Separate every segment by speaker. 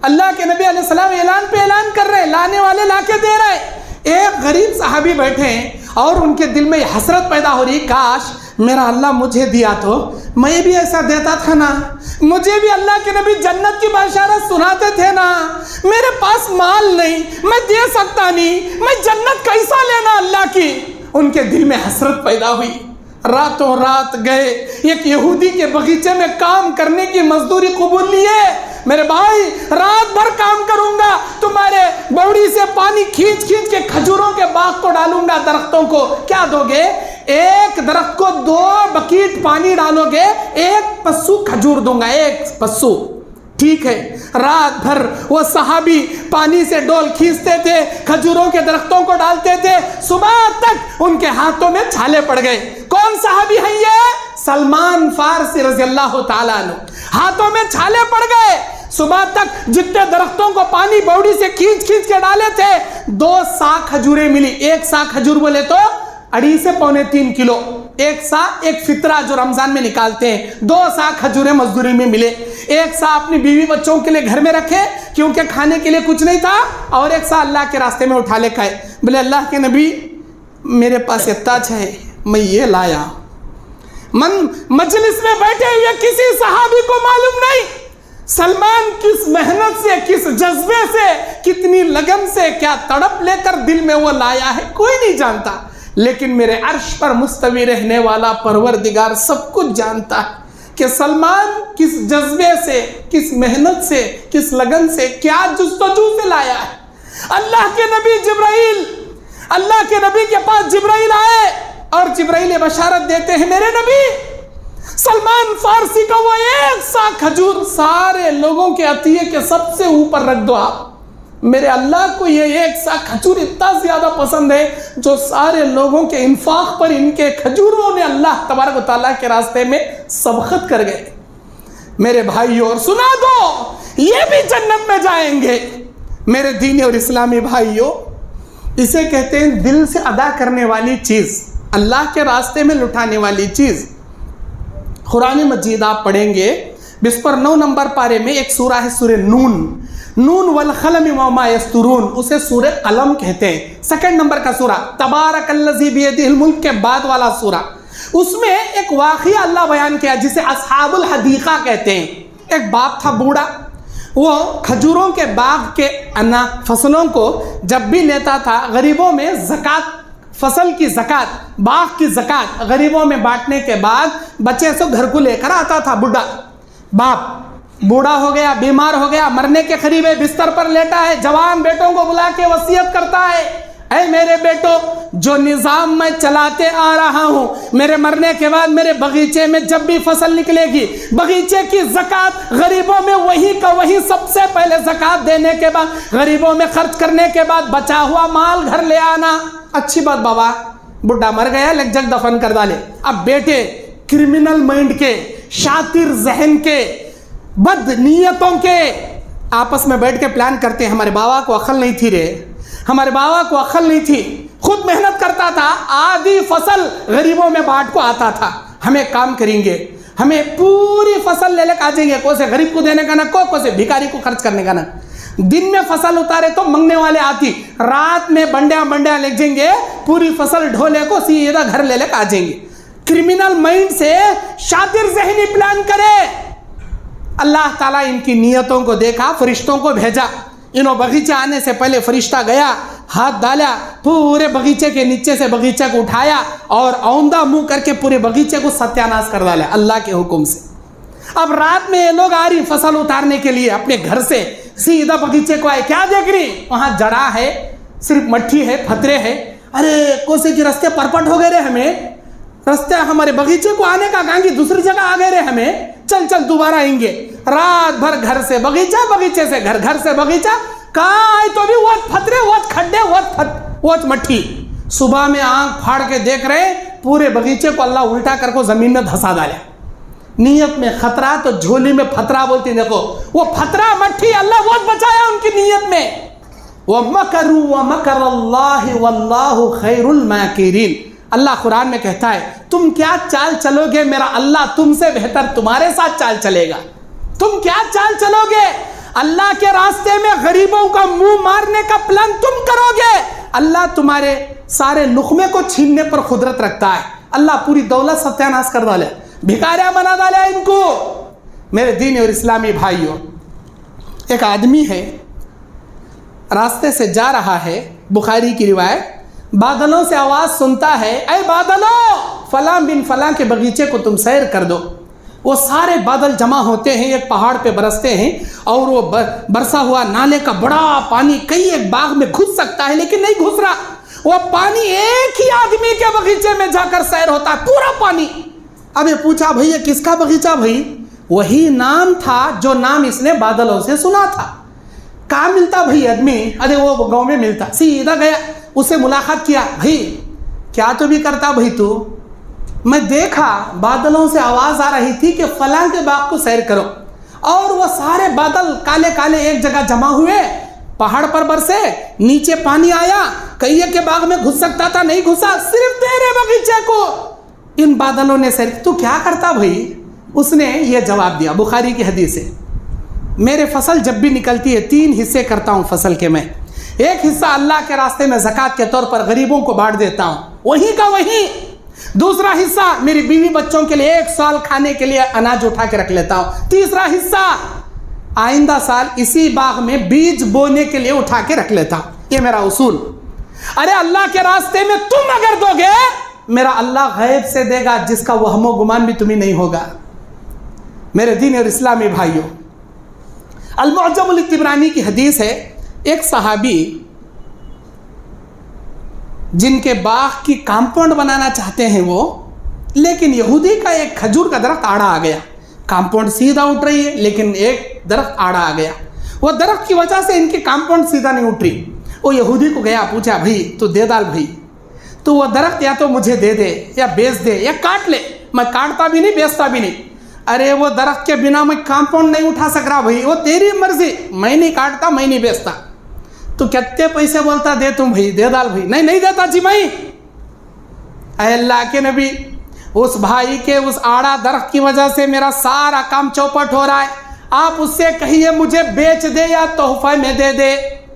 Speaker 1: اللہ کے نبی علیہ السلام اعلان پہ اعلان کر رہے ہیں، لانے والے لا کے دے رہے ہیں۔ ایک غریب صحابی بیٹھے ہیں اور ان کے دل میں یہ حسرت پیدا ہو رہی، کاش میرا اللہ مجھے دیا تو میں بھی ایسا دیتا تھا نا، مجھے بھی اللہ کے نبی جنت کی بشارت سناتے تھے نا، میرے پاس مال نہیں، میں دے سکتا نہیں، میں جنت کیسا لینا اللہ کی۔ ان کے دل میں حسرت پیدا ہوئی، راتوں رات گئے، ایک یہودی کے باغیچے میں کام کرنے کی مزدوری قبول لیے۔ میرے بھائی رات بھر کام کروں گا، تمہارے بوڑی سے پانی کھینچ کھینچ کے کھجوروں کے باغ کو ڈالوں گا، درختوں کو۔ کیا دو گے؟ ایک درخت کو 2 بکیٹ پانی ڈالو گے، 1 پسو کھجور دوں گا، 1 پسو۔ ٹھیک ہے، رات بھر وہ صحابی پانی سے ڈول کھینچتے تھے، کھجوروں کے درختوں کو ڈالتے تھے، صبح تک ان کے ہاتھوں میں چھالے پڑ گئے۔ کون صحابی ہے یہ؟ سلمان فارسی رضی اللہ تعالیٰ عنہ۔ ہاتھوں میں چھالے پڑ گئے، صبح تک جتنے درختوں کو پانی بوڑی سے کھینچ کھینچ کے ڈالے تھے، 2 سا کھجوریں ملی۔ 1 سا کھجور بولے تو 2.5 سے 3.25 کلو، 1 سا ایک فطرہ جو رمضان میں نکالتے ہیں، 2 سا کھجوریں مزدوری میں ملے۔ 1 سا اپنی بیوی بچوں کے لیے گھر میں رکھے کیونکہ کھانے کے لیے کچھ نہیں تھا، اور 1 سا اللہ کے راستے میں اٹھا لے کھائے۔ بولے اللہ کے نبی میرے پاس اتنا ہے، میں یہ لایا۔ مجلس میں بیٹھے ہوئے کسی صحابی کو معلوم نہیں سلمان کس محنت سے، کس جذبے سے، کتنی لگن سے، کیا تڑپ لے کر دل میں وہ لایا ہے، کوئی نہیں جانتا، لیکن میرے عرش پر مستوی رہنے والا پروردگار سب کچھ جانتا ہے کہ سلمان کس جذبے سے، کس محنت سے، کس لگن سے، کیا جستجو سے لایا ہے۔ اللہ کے نبی جبرائیل، اللہ کے نبی کے پاس جبرائیل آئے اور جبرائیل بشارت دیتے ہیں، میرے نبی سلمان فارسی کا وہ 1 سا کھجور سارے لوگوں کے عطیے کے سب سے اوپر رکھ دو آپ، میرے اللہ کو یہ 1 سا کھجور اتنا زیادہ پسند ہے جو سارے لوگوں کے انفاق پر ان کے کھجوروں نے اللہ تبارک و تعالیٰ کے راستے میں سبقت کر گئے۔ میرے بھائیوں، اور سنا دو یہ بھی جنت میں جائیں گے۔ میرے دینی اور اسلامی بھائیوں، اسے کہتے ہیں دل سے ادا کرنے والی چیز، اللہ کے راستے میں لٹانے والی چیز۔ قرآن مجید آپ پڑھیں گے، اس پر 9 نمبر پارے میں ایک سورہ ہے، سورہ نون، نون والقلم وما یسطرون، اسے سورہ قلم کہتے ہیں۔ 2 نمبر کا سورہ تبارک الذی بیدہ الملک کے بعد والا سورہ، اس میں ایک واقعہ اللہ بیان کیا جسے اصحاب الحدیقہ کہتے ہیں۔ ایک باپ تھا بوڑھا، وہ کھجوروں کے باغ کے فصلوں کو جب بھی لیتا تھا، غریبوں میں زکوٰۃ، فصل کی زکوٰۃ، باغ کی زکوٰۃ غریبوں میں بانٹنے کے بعد بچے سے گھر کو لے کر آتا تھا۔ بوڑھا باپ بوڑھا ہو گیا، بیمار ہو گیا، مرنے کے قریب ہے، بستر پر لیٹا ہے، جوان بیٹوں کو بلا کے وصیت کرتا ہے، اے میرے بیٹو، جو نظام میں چلاتے آ رہا ہوں، میرے مرنے کے بعد میرے باغیچے میں جب بھی فصل نکلے گی، باغیچے کی زکوٰۃ غریبوں میں وہی کا وہی سب سے پہلے زکوٰۃ دینے کے بعد، غریبوں میں خرچ کرنے کے بعد بچا ہوا مال گھر لے آنا۔ اچھی بات بابا، بڈھا مر گیا، لیک جگ دفن کر ڈالے۔ اب بیٹے کرمنل مائنڈ کے، شاطر ذہن کے، بد نیتوں کے آپس میں بیٹھ کے پلان کرتے ہیں، ہمارے بابا کو عقل نہیں تھی رے، ہمارے بابا کو عقل نہیں تھی، خود محنت کرتا تھا، آدھی فصل غریبوں میں بانٹ کو آتا تھا، ہم ایک کام کریں گے، ہمیں پوری فصل لے کر آ جائیں گے، کوئی سے غریب کو دینے کا نہ، کوئی سے بھکاری کو خرچ کرنے کا نہ۔ دن میں فصل اتارے تو منگنے والے آتی، رات میں بنڈیا لے جائیں گے، پوری فصل ڈھولے کو سیدھا گھر لے کر آ جائیں گے۔ کرمنل مائنڈ سے شاطر ذہنی پلان کرے۔ اللہ تعالیٰ ان کی نیتوں کو دیکھا، فرشتوں کو بھیجا، انہوں باغیچہ آنے سے پہلے فرشتہ گیا، ہاتھ ڈالا، پورے باغیچے کے نیچے سے باغیچے کو اٹھایا اور اوندہ منہ کر کے پورے باغیچے کو ستیاناش کر ڈالا اللہ کے حکم سے۔ اب رات میں یہ لوگ آ رہی فصل اتارنے کے لیے اپنے گھر سے، سیدھا باغیچے کو آئے، کیا دیکھ رہی؟ وہاں جڑا ہے، صرف مٹھی ہے، پتھرے ہے۔ ارے کوسے کی رستے پرپٹ ہو گئے رے، ہمیں رستے ہمارے باغیچے کو آنے کا گانگی دوسری جگہ آ گئے رے، ہمیں چل دوبارہ آئیں گے۔ رات بھر گھر سے باغیچہ، باغیچے سے گھر، گھر سے باغیچہ، کہاں آئے تو بھی وہ پتھرے، وہ کھڈے، وہ مٹھی۔ صبح میں آنکھ پھاڑ کے دیکھ رہے، پورے باغیچے کو اللہ الٹا کر کو زمین میں دھسا ڈالا۔ نیت میں خطرہ تو جھولی میں پھترا بولتی، دیکھو وہ پھترا مٹھی اللہ بہت بچایا ان کی نیت میں۔ وَمَكَرُوا وَمَكَرَ اللَّهِ وَاللَّهُ خَيْرُ الْمَاكِرِينَ۔ اللہ قرآن میں کہتا ہے تم کیا چال چلو گے، میرا اللہ تم سے بہتر تمہارے ساتھ چال چلے گا۔ تم کیا چال چلو گے، اللہ کے راستے میں غریبوں کا منہ مارنے کا پلان تم کرو گے، اللہ تمہارے سارے لقمے کو چھیننے پر قدرت رکھتا ہے، اللہ پوری دولت ستیاناش کر ڈالے، بھکاریا بنا ڈالے ان کو۔ میرے دینی اور اسلامی بھائیوں، ایک آدمی ہے، راستے سے جا رہا ہے، بخاری کی روایت، بادلوں سے آواز سنتا ہے، اے بادلوں فلاں بن فلاں کے باغیچے کو تم سیر کر دو۔ وہ سارے بادل جمع ہوتے ہیں، ایک پہاڑ پہ برستے ہیں، اور وہ برسا ہوا نالے کا بڑا پانی کئی ایک باغ میں گھس سکتا ہے لیکن نہیں گھس رہا، وہ پانی ایک ہی آدمی کے باغیچے میں جا کر سیر ہوتا ہے، پورا پانی۔ اب یہ پوچھا بھئی یہ کس کا باغیچہ بھئی؟ وہی نام تھا جو نام اس نے بادلوں سے سنا تھا۔ کہاں ملتا بھئی آدمی؟ ارے وہ گاؤں میں ملتا، سیدھا گیا، اسے ملاقات کیا، بھئی کیا تو بھی کرتا بھئی تو؟ میں دیکھا بادلوں سے آواز آ رہی تھی کہ فلاں کے باغ کو سیر کرو، اور وہ سارے بادل کالے کالے ایک جگہ جمع ہوئے، پہاڑ پر برسے، نیچے پانی آیا، کئی کے باغ میں گھس سکتا تھا نہیں گھسا، صرف تیرے باغیچے کو ان بادلوں نے سیر۔ تو کیا کرتا بھئی؟ اس نے یہ جواب دیا، بخاری کی حدیث ہے، میرے فصل جب بھی نکلتی ہے 3 حصے کرتا ہوں فصل کے میں، ایک حصہ اللہ کے راستے میں زکوٰۃ کے طور پر غریبوں کو بانٹ دیتا ہوں، وہیں کا وہیں، دوسرا حصہ میری بیوی بچوں کے لیے 1 سال کھانے کے لیے اناج اٹھا کے رکھ لیتا ہوں، تیسرا حصہ آئندہ سال اسی باغ میں بیج بونے کے لیے اٹھا کے رکھ لیتا ہوں، یہ میرا اصول۔ ارے اللہ کے راستے میں تم اگر دو گے، میرا اللہ غیب سے دے گا جس کا وہم و گمان بھی تمہیں نہیں ہوگا۔ میرے دین اور اسلامی بھائیوں، المعجم الطبرانی کی حدیث ہے، ایک صحابی جن کے باغ کی کمپاؤنڈ بنانا چاہتے ہیں وہ، لیکن یہودی کا ایک کھجور کا درخت آڑا آ گیا، کمپاؤنڈ سیدھا اٹھ رہی ہے لیکن ایک درخت آڑا آ گیا، وہ درخت کی وجہ سے ان کی کمپاؤنڈ سیدھا نہیں اٹھ رہی۔ وہ یہودی کو گیا، پوچھا بھائی تو دے ڈال بھائی، تو وہ درخت یا تو مجھے دے دے یا بیچ دے یا کاٹ لے، میں کاٹتا بھی نہیں بیچتا بھی نہیں۔ ارے وہ درخت کے بنا میں کمپاؤنڈ نہیں اٹھا سک رہا بھائی، وہ تیری مرضی، میں نہیں کاٹتا میں نہیں بیچتا، تو کتنے پیسے بولتا دے تم بھائی، دے ڈال بھائی، نہیں دیتا جی میں۔ اے اللہ کے نبی، اس بھائی کے اس آڑا درخت کی وجہ سے میرا سارا کام چوپٹ ہو رہا ہے، آپ اس سے کہیے مجھے بیچ دے یا تحفہ میں دے دے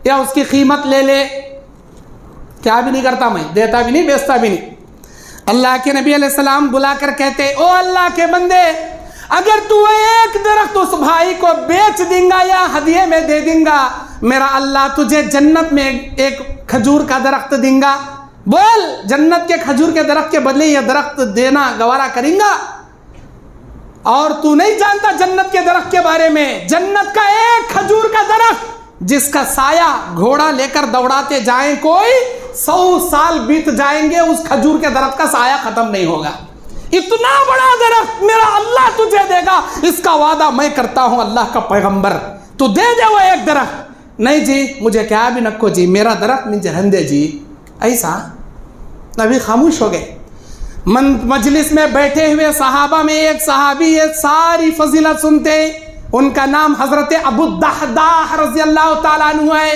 Speaker 1: یا اس کی قیمت لے لے۔ کیا بھی نہیں کرتا میں، دیتا بھی نہیں بیچتا بھی نہیں۔ اللہ کے نبی علیہ السلام بلا کر کہتے، او اللہ کے بندے، اگر تو ایک درخت اس بھائی کو بیچ دیں گا یا ہدیے میں دے دیں گا، میرا اللہ تجھے جنت میں ایک کھجور کا درخت دیں گا، بول جنت کے کھجور کے درخت کے بدلے یہ درخت دینا گوارا کریں گا؟ اور تو نہیں جانتا جنت کے درخت کے بارے میں، جنت کا ایک کھجور کا درخت جس کا سایہ گھوڑا لے کر دوڑاتے جائیں کوئی 100 سال بیت جائیں گے، اس کھجور کے درخت کا سایہ ختم نہیں ہوگا۔ اتنا بڑا درخت میرا اللہ تجھے دے گا، اس کا وعدہ میں کرتا ہوں اللہ کا پیغمبر، تو دے دے وہ ایک درخت۔ نہیں جی مجھے کیا بھی نکو جی، میرا درخت مجھے رہندے جی، ایسا نبی خاموش ہو گئے۔ مجلس میں بیٹھے ہوئے صحابہ میں ایک صحابی یہ ساری فضیلت سنتے، ان کا نام حضرت ابو الدحداح رضی اللہ تعالیٰ عنہ ہے۔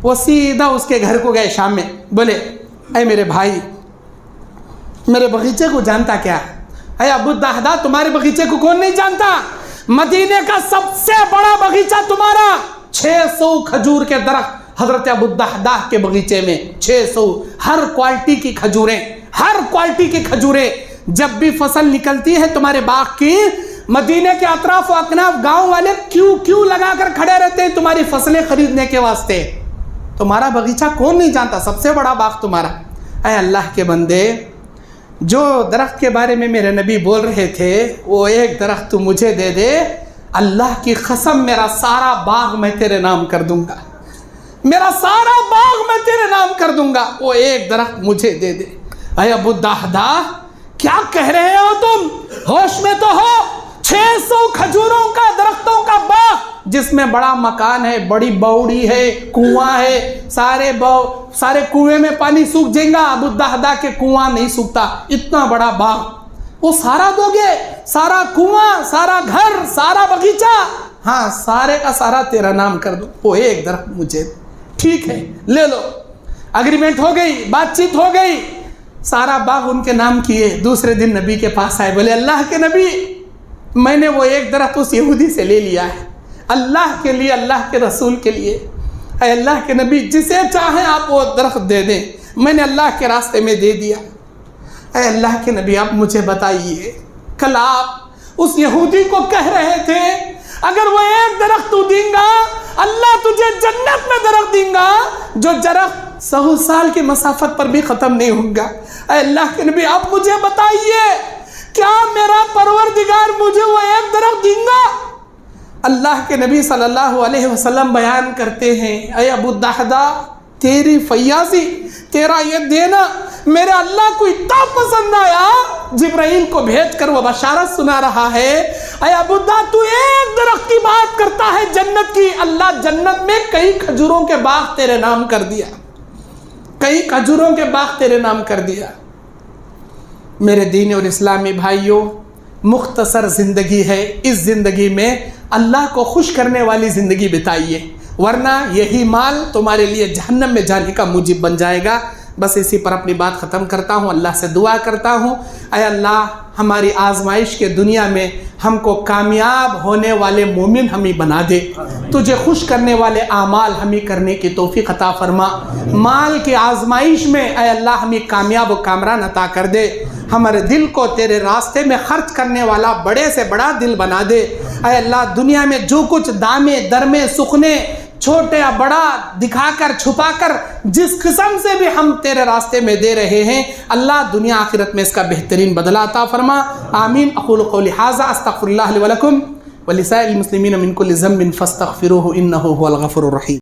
Speaker 1: وہ سیدھا اس کے گھر کو گئے شام میں، بولے اے میرے بھائی، میرے باغیچے کو جانتا کیا؟ اے ابو الدحداح تمہارے باغیچے کو کون نہیں جانتا؟ مدینے کا سب سے بڑا باغیچہ تمہارا، 600 کھجور کے درخت حضرت ابو الدحداح کے باغیچے میں، 600، ہر کوالٹی کی کھجوریں، ہر کوالٹی کی کھجوریں۔ جب بھی فصل نکلتی ہے تمہارے باغ کی، مدینے کے اطراف و اکناف گاؤں والے کیوں لگا کر کھڑے رہتے ہیں تمہاری فصلیں خریدنے کے واسطے۔ تمہارا باغیچہ کون نہیں جانتا، سب سے بڑا باغ تمہارا۔ اے اللہ کے بندے، جو درخت کے بارے میں میرے نبی بول رہے تھے وہ ایک درخت تو مجھے دے دے، اللہ کی قسم میرا سارا باغ میں تیرے نام کر دوں گا، میرا سارا باغ میں تیرے نام کر دوں گا، وہ ایک درخت مجھے دے دے۔ اے ابو الدحداح کیا کہہ رہے ہو تم؟ ہوش میں تو ہو؟ 600 کھجوروں کا درختوں کا باغ جس میں بڑا مکان ہے، بڑی باوڑی ہے، کنواں ہے، سارے کنویں میں پانی سوکھ جائے گا، ابو الدحداح کے کنواں نہیں سوکھتا، اتنا بڑا باغ، وہ سارا دو گے؟ سارا کنواں، سارا گھر، سارا باغیچہ؟ ہاں سارے کا سارا تیرا نام کر دو، وہ ایک درخت مجھے۔ ٹھیک ہے لے لو، اگریمنٹ ہو گئی، بات چیت ہو گئی، سارا باغ ان کے نام کیے۔ دوسرے دن نبی کے پاس آئے، بولے اللہ کے نبی، میں نے وہ ایک درخت اس یہودی سے لے لیا ہے، اللہ کے لیے, اللہ کے رسول کے لیے. اے اللہ کے نبی, جسے چاہیں آپ وہ درخت دے دیں, میں نے اللہ کے راستے میں دے دیا. اے اللہ کے نبی, آپ مجھے بتائیے, کل آپ اس یہودی کو کہہ رہے تھے اگر وہ ایک درخت تو دیں گا اللہ تجھے جنت میں درخت دیں گا جو درخت 100 سال کی مسافت پر بھی ختم نہیں ہوگا. اے اللہ کے نبی, آپ مجھے بتائیے کیا میرا پروردگار مجھے وہ ایک درخت دیں گا؟ اللہ کے نبی صلی اللہ علیہ وسلم بیان کرتے ہیں, اے ابو الدحداء, تیری فیاضی, تیرا یہ دینا میرے اللہ کو اتنا پسند آیا, جبرائیل کو بھیج کر وہ بشارت سنا رہا ہے. اے ابو الدحداء, تو ایک درخت کی بات کرتا ہے جنت کی, اللہ جنت میں کئی کھجوروں کے باغ تیرے نام کر دیا, کئی کھجوروں کے باغ تیرے نام کر دیا. میرے دین اور اسلامی بھائیوں, مختصر زندگی ہے, اس زندگی میں اللہ کو خوش کرنے والی زندگی بتائیے, ورنہ یہی مال تمہارے لیے جہنم میں جانے کا موجب بن جائے گا. بس اسی پر اپنی بات ختم کرتا ہوں. اللہ سے دعا کرتا ہوں, اے اللہ ہماری آزمائش کے دنیا میں ہم کو کامیاب ہونے والے مومن ہمیں بنا دے, تجھے خوش کرنے والے اعمال ہمیں کرنے کی توفیق عطا فرما. مال کی آزمائش میں اے اللہ ہمیں کامیاب و کامران عطا کر دے. ہمارے دل کو تیرے راستے میں خرچ کرنے والا بڑے سے بڑا دل بنا دے. اے اللہ دنیا میں جو کچھ دامے درمے سکھنے چھوٹے یا بڑا دکھا کر چھپا کر جس قسم سے بھی ہم تیرے راستے میں دے رہے ہیں, اللہ دنیا آخرت میں اس کا بہترین بدلہ عطا فرما. آمین. اقول قولی ھذا استغفر اللہ لی ولکم ولسائر المسلمین من کل ذنب فاستغفروہ انہ ھو الغفور الرحیم.